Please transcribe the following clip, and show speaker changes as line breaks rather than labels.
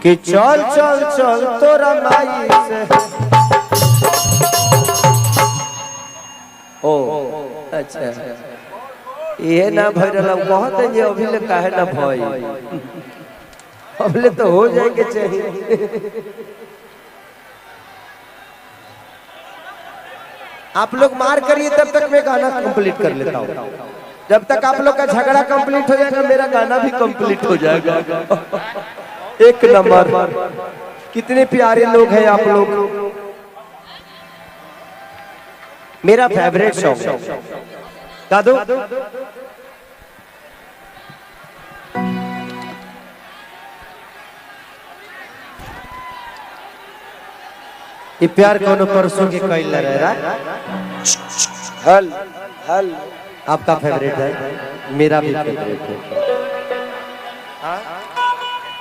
कि चल चल चल तोरा माई से। ओ अच्छा ये ना भरल कहत है, ये अभी ले काहे ना भई, अबले तो हो जाएंगे चाहिए। आप लोग मार करिए तब तक मैं गाना कंप्लीट कर लेता हूँ। जब तक आप लोग का झगड़ा कंप्लीट हो जाएगा मेरा गाना भी कंप्लीट हो जाएगा। एक नंबर। कितने प्यारे लोग हैं आप लोग। मेरा फेवरेट सॉन्ग गा दो। ये प्यार कौन परसों के कोई लड़ रहा। हल हल आपका फेवरेट है, मेरा भी फेवरेट है।